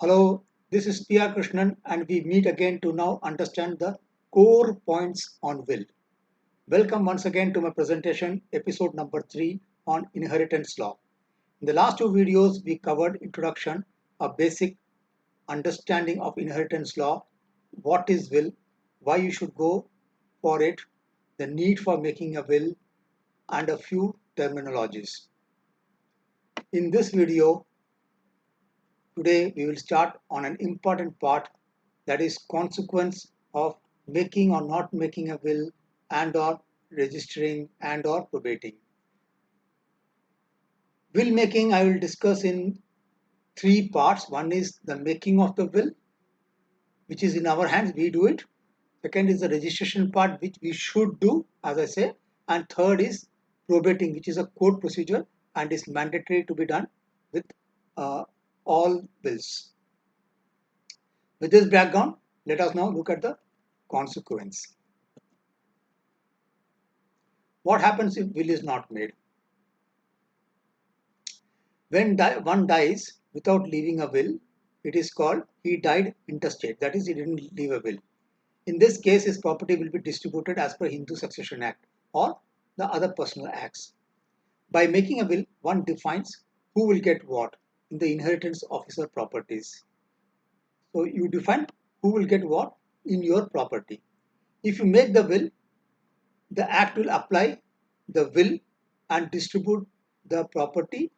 Hello, this is P.R. Krishnan, and we meet again to now understand the core points on will. Welcome once again to my presentation, episode number 3 on inheritance law. In the last two videos, we covered introduction, a basic understanding of inheritance law, what is will, why you should go for it, the need for making a will, and a few terminologies. In this video, today we will start on an important part, that is consequence of making or not making a will and or registering and or probating. Will making I will discuss in three parts. One is the making of the will, which is in our hands, we do it. Second is the registration part, which we should do, as I say. And third is probating, which is a court procedure and is mandatory to be done with uh, all wills. With this background, let us now look at the consequence. What happens if will is not made? When one dies without leaving a will, it is called he died intestate. That is, he didn't leave a will. In this case, his property will be distributed as per Hindu Succession Act or the other personal acts. By making a will, one defines who will get what in the inheritance officer properties. So you define who will get what in your property. If you make the will, the act will apply the will and distribute the property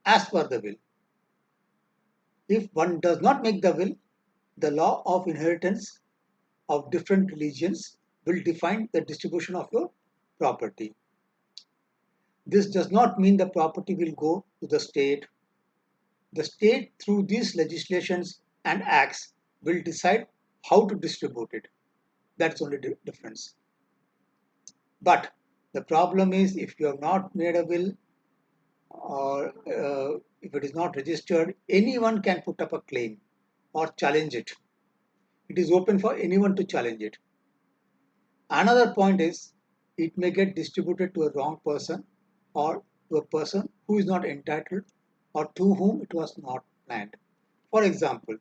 as per the will. If one does not make the will, the law of inheritance of different religions will define the distribution of your property. This does not mean the property will go to the state. The state, through these legislations and acts, will decide how to distribute it. That's only the difference. But the problem is, if you have not made a will or if it is not registered, anyone can put up a claim or challenge it. It is open for anyone to challenge it. Another point is, it may get distributed to a wrong person or to a person who is not entitled or to whom it was not planned. For example,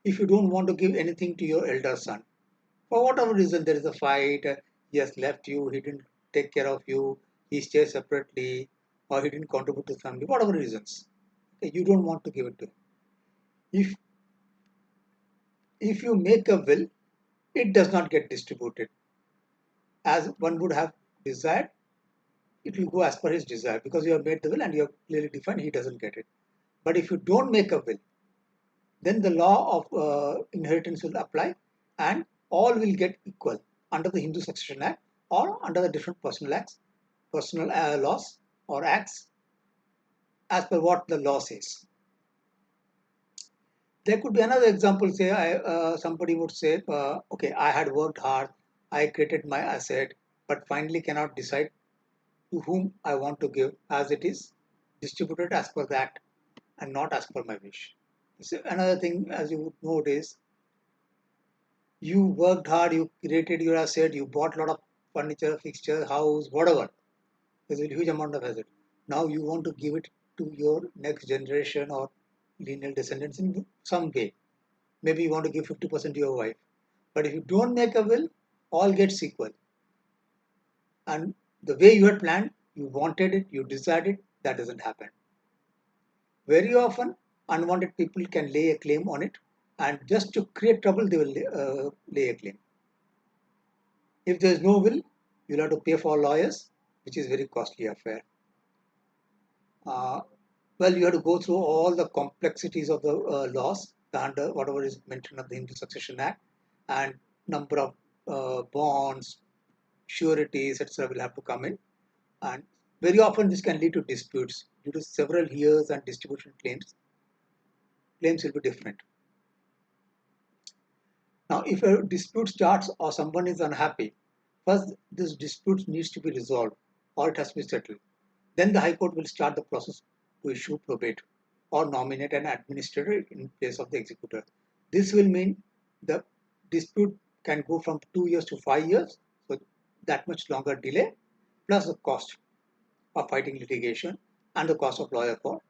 if you don't want to give anything to your elder son, for whatever reason there is a fight, he has left you, he didn't take care of you, he stays separately, or he didn't contribute to the family, whatever reasons, okay, you don't want to give it to him. If you make a will, it does not get distributed as one would have desired. It will go as per his desire because you have made the will and you have clearly defined he doesn't get it. But if you don't make a will, then the law of inheritance will apply and all will get equal under the Hindu Succession Act or under the different personal laws or acts as per what the law says. There could be another example, say somebody would say, okay, I had worked hard, I created my asset, but finally cannot decide to whom I want to give, as it is distributed as per the act and not as per my wish. So another thing, as you would note, is you worked hard, you created your asset, you bought a lot of furniture, fixture, house, whatever. There's a huge amount of asset. Now you want to give it to your next generation or lineal descendants in some way. Maybe you want to give 50% to your wife. But if you don't make a will, all gets equal. And the way you had planned, you wanted it, you desired it, that doesn't happen. Very often, unwanted people can lay a claim on it, and just to create trouble, they will lay a claim. If there is no will, you'll have to pay for lawyers, which is very costly affair. Well, you have to go through all the complexities of the laws, under whatever is mentioned of the Hindu Succession Act, and number of bonds, sureties, etc. will have to come in, and very often this can lead to disputes due to several years and distribution claims. Claims will be different. Now, if a dispute starts or someone is unhappy, first this dispute needs to be resolved or it has to be settled. Then the High Court will start the process to issue probate or nominate an administrator in place of the executor. This will mean the dispute can go from 2 years to 5 years, so that much longer delay, plus the cost of fighting litigation and the cost of lawyer for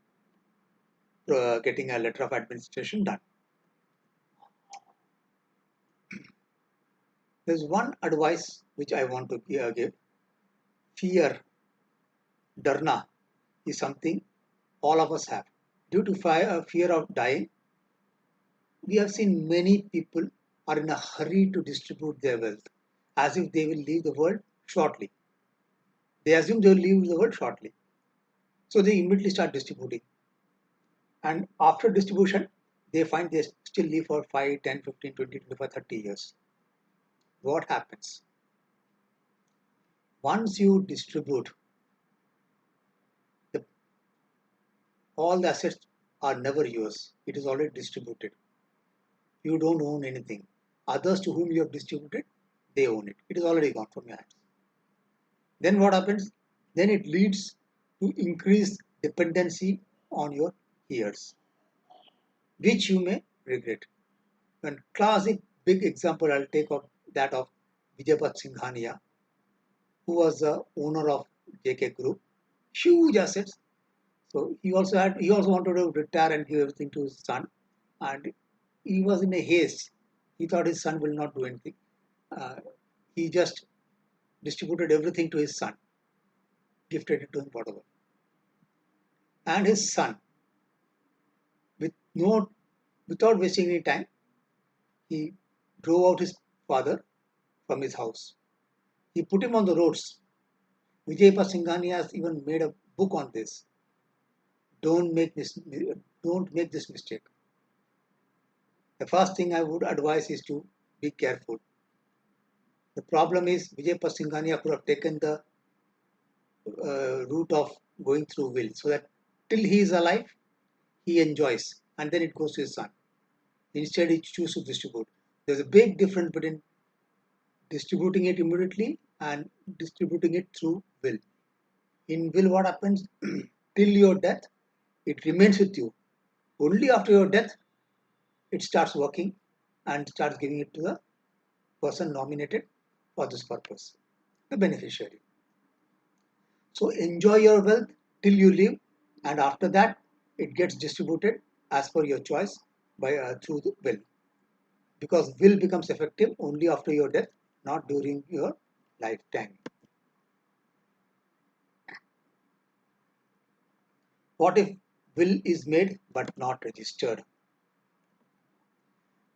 getting a letter of administration done. There's one advice which I want to give. Fear, dharna, is something all of us have. Due to fear of dying, we have seen many people are in a hurry to distribute their wealth as if they will leave the world shortly. They assume they will leave the world shortly. So they immediately start distributing. And after distribution, they find they still live for 5, 10, 15, 20, 25, 30 years. What happens? Once you distribute, the, all the assets are never yours. It is already distributed. You don't own anything. Others to whom you have distributed, they own it. It is already gone from your hands. Then what happens? Then it leads to increased dependency on your heirs, which you may regret. One classic big example I'll take of that of Vijayapat Singhania, who was the owner of JK Group, huge assets. So he also wanted to retire and give everything to his son, and he was in a haste. He thought his son will not do anything. Uh, he just distributed everything to his son, gifted it to him, whatever. And his son, with no, without wasting any time, he drove out his father from his house. He put him on the roads. Vijayapa Singhani has even made a book on this. Don't make this, don't make this mistake. The first thing I would advise is to be careful. The problem is Vijayapa Singhania could have taken the route of going through will, so that till he is alive, he enjoys, and then it goes to his son. Instead, he chooses to distribute. There's a big difference between distributing it immediately and distributing it through will. In will, what happens? Till your death, it remains with you. Only after your death, it starts working and starts giving it to the person nominated for this purpose, the beneficiary. So enjoy your wealth till you live, and after that, it gets distributed as per your choice by through the will. Because will becomes effective only after your death, not during your lifetime. What if will is made but not registered?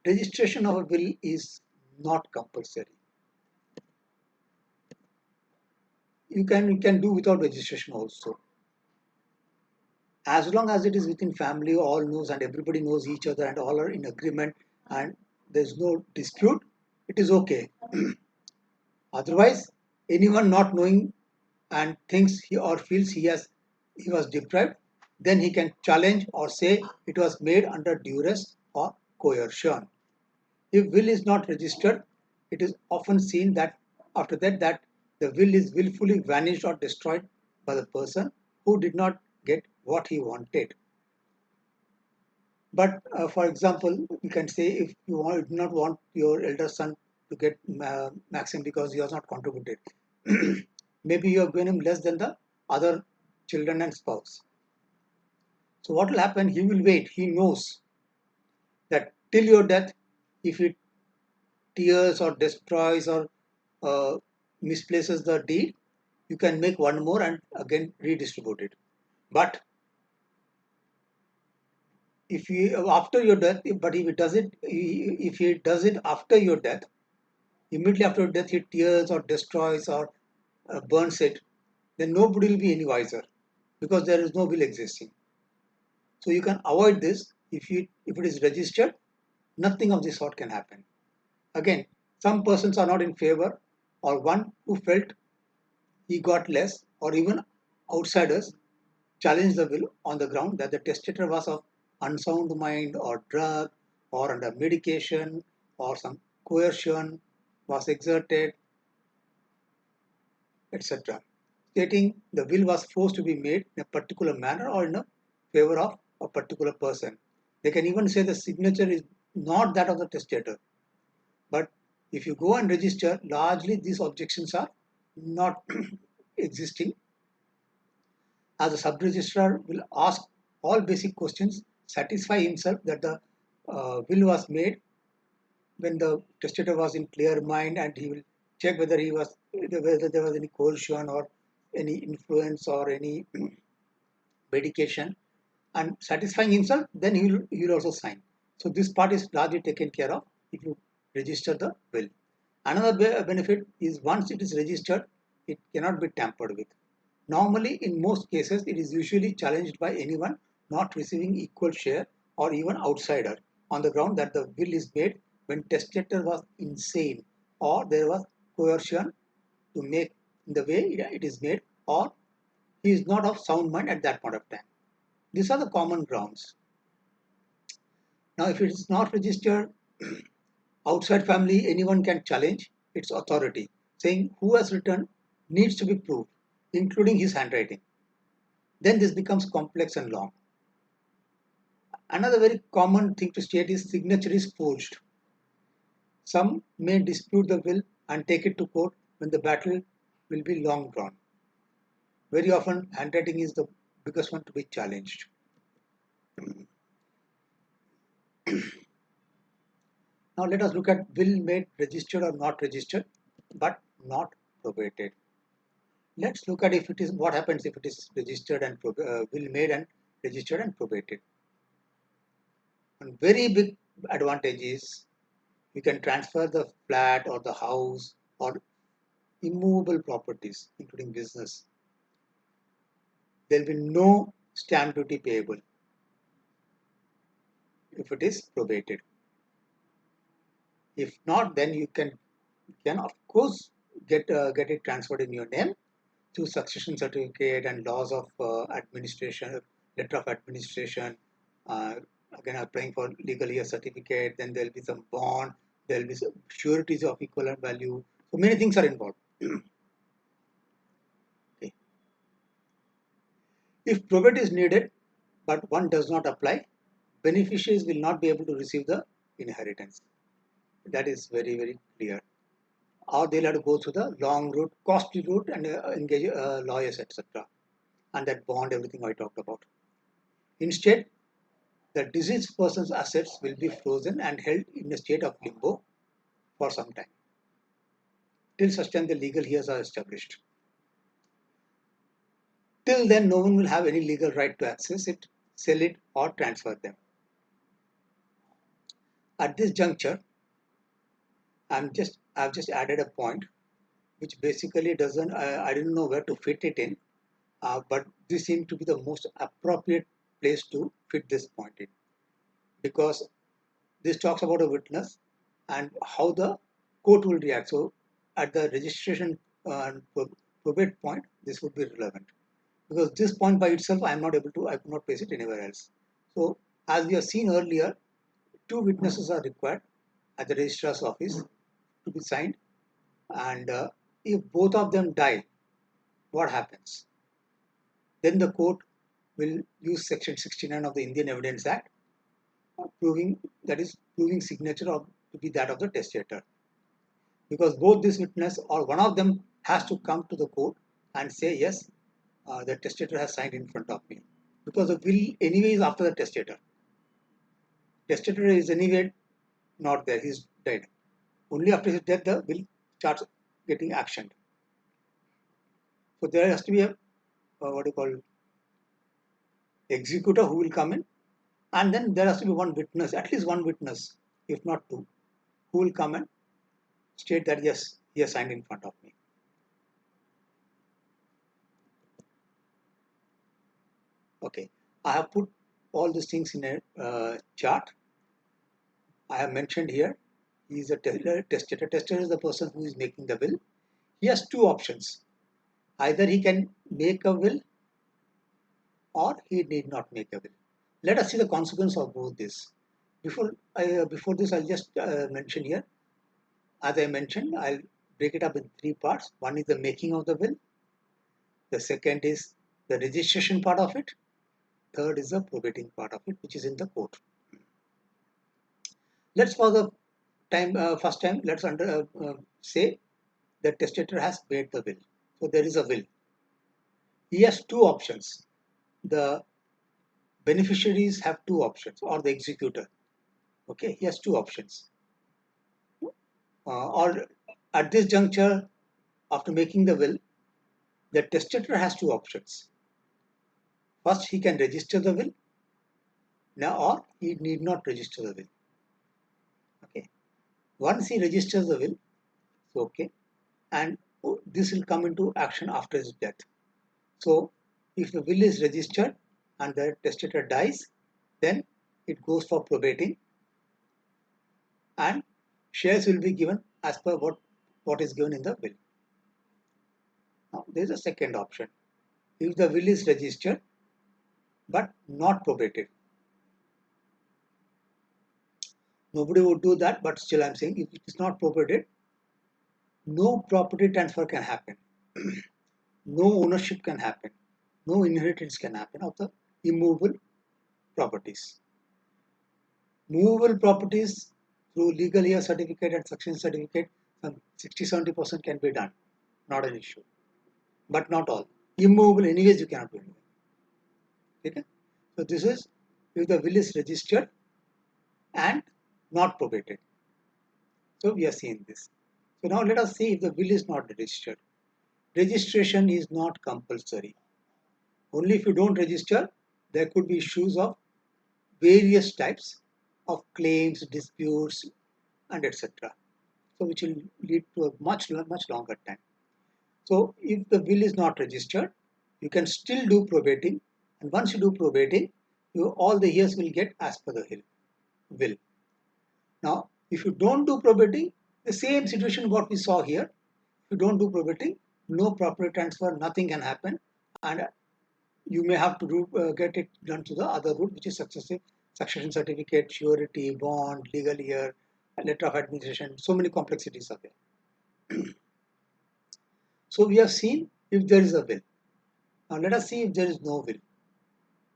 Registration of a will is not compulsory. You can do without registration also. As long as it is within family, all knows and everybody knows each other and all are in agreement and there's no dispute, it is okay. Otherwise, anyone not knowing and thinks he or feels he was deprived, then he can challenge or say it was made under duress or coercion. If will is not registered, it is often seen that after that the will is willfully vanished or destroyed by the person who did not get what he wanted. But for example, you can say if do not want your elder son to get maximum because he has not contributed, maybe you have given him less than the other children and spouse. So what will happen? He will wait. He knows that till your death, if he tears or destroys or misplaces the deed, you can make one more and again redistribute it. But if he after your death, but if he does it after your death, immediately after your death, he tears or destroys or burns it, then nobody will be any wiser because there is no will existing. So you can avoid this if it is registered. Nothing of this sort can happen. Again, some persons are not in favor, or one who felt he got less, or even outsiders challenge the will on the ground that the testator was of unsound mind or drug or under medication or some coercion was exerted, etc. Stating the will was forced to be made in a particular manner or in a favor of a particular person. They can even say the signature is not that of the testator. But if you go and register, largely these objections are not existing, as the sub-registrar will ask all basic questions satisfy himself that the will was made when the testator was in clear mind, and he will check whether there was any coercion or any influence or any medication, and satisfying himself, then he will also sign. So this part is largely taken care of if you register the will. Another benefit is once it is registered, it cannot be tampered with. Normally, in most cases, it is usually challenged by anyone not receiving equal share or even outsider on the ground that the will is made when testator was insane or there was coercion to make the way it is made, or he is not of sound mind at that point of time. These are the common grounds. Now, if it is not registered, outside family, anyone can challenge its authority, saying who has written needs to be proved, including his handwriting. Then this becomes complex and long. Another very common thing to state is signature is forged. Some may dispute the will and take it to court when the battle will be long drawn. Very often, handwriting is the biggest one to be challenged. Now let us look at will made registered or not registered, but not probated. Let's look at if it is what happens if it is registered and will made and registered and probated. One very big advantage is you can transfer the flat or the house or immovable properties, including business. There will be no stamp duty payable if it is probated. If not, then you can of course get it transferred in your name through succession certificate and laws of administration, letter of administration. Uh, Again, applying for legal year certificate. Then there will be some bond. There will be some sureties of equivalent value. So many things are involved. Okay. If probate is needed, but one does not apply, beneficiaries will not be able to receive the inheritance. That is very, very clear. Or they'll have to go through the long route, costly route, and engage lawyers, etc. And that bond, everything I talked about. Instead, the deceased person's assets will be frozen and held in a state of limbo for some time, till such time the legal heirs are established. Till then, no one will have any legal right to access it, sell it, or transfer them. At this juncture, I've just added a point which basically doesn't. I didn't know where to fit it in, but this seemed to be the most appropriate place to fit this point in, because this talks about a witness and how the court will react. So, at the registration probate point, this would be relevant, because this point by itself, I could not place it anywhere else. So, as we have seen earlier, two witnesses are required at the registrar's office to be signed, and if both of them die, what happens? Then the court will use section 69 of the Indian Evidence Act, proving signature of to be that of the testator, because both this witness or one of them has to come to the court and say yes, the testator has signed in front of me, because the will anyway is after the testator is anyway not there, he's dead. Only after his death the will starts getting actioned. So there has to be a what do you call executor who will come in, and then there has to be one witness, at least one witness, if not two, who will come and state that yes, he has signed in front of me. Okay, I have put all these things in a chart. I have mentioned here, he is a testator. Testator is the person who is making the will. He has two options. Either he can make a will or he need not make a will. Let us see the consequence of both this. Before this, I'll just mention here. As I mentioned, I'll break it up in three parts. One is the making of the will. The second is the registration part of it. Third is the probating part of it, which is in the court. Let's for the first time, let's say the testator has made the will. So there is a will. He has two options. The beneficiaries have two options, or the executor. Okay, he has two options. Or at this juncture, after making the will, the testator has two options. First, he can register the will, now, or he need not register the will. Okay. Once he registers the will, so okay, and this will come into action after his death. So, if the will is registered and the testator dies, then it goes for probating, and shares will be given as per what is given in the will. Now, there is a second option. If the will is registered but not probated, nobody would do that, but still I'm saying if it is not probated, no property transfer can happen, no ownership can happen, no inheritance can happen of the immovable properties. Movable properties through legal heir certificate and succession certificate, some 60-70% can be done, not an issue, but not all. Immovable, anyways, you cannot do anything. Okay? So this is if the will is registered and not probated. So we are seeing this. So now let us see if the will is not registered. Registration is not compulsory. Only if you don't register, there could be issues of various types of claims, disputes, and etc. So which will lead to a much longer time. So if the will is not registered, you can still do probating, and once you do probating, all the heirs will get as per the will. Now, if you don't do probating, the same situation what we saw here. If you don't do probating, no property transfer, nothing can happen, and you may have to get it done to the other route, which is succession certificate, surety, bond, legal heir, letter of administration. So many complexities are there. So we have seen if there is a will. Now let us see if there is no will.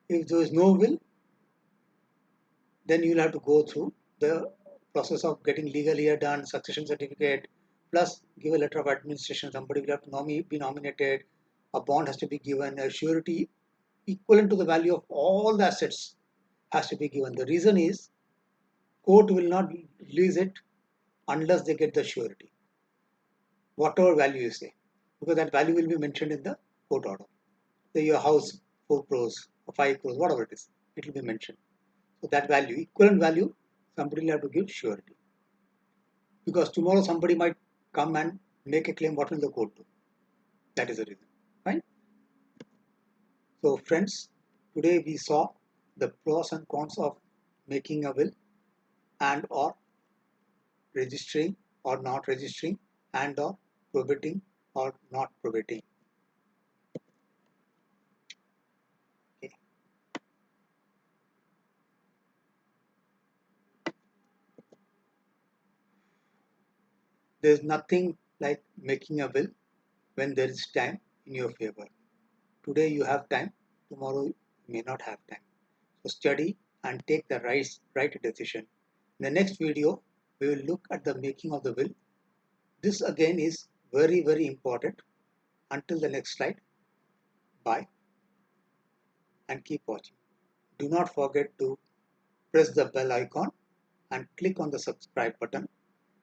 If there is no will, then you will have to go through the process of getting legal heir done, succession certificate, plus give a letter of administration. Somebody will have to be nominated. A bond has to be given. A surety equivalent to the value of all the assets has to be given. The reason is court will not release it unless they get the surety, whatever value you say, because that value will be mentioned in the court order. Say your house 4 crores or 5 crores, whatever it is, it will be mentioned. So that value, equivalent value, somebody will have to give surety. Because tomorrow somebody might come and make a claim, what will the court do? That is the reason. Right? So friends, today we saw the pros and cons of making a will and or registering or not registering and or probating or not probating. Okay. There is nothing like making a will when there is time in your favor. Today you have time, tomorrow you may not have time. So study and take the right decision. In the next video, we will look at the making of the will. This again is very important. Until the next slide, bye and keep watching. Do not forget to press the bell icon and click on the subscribe button,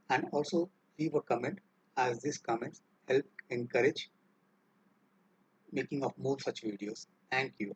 and also leave a comment, as these comments help encourage making of more such videos. Thank you.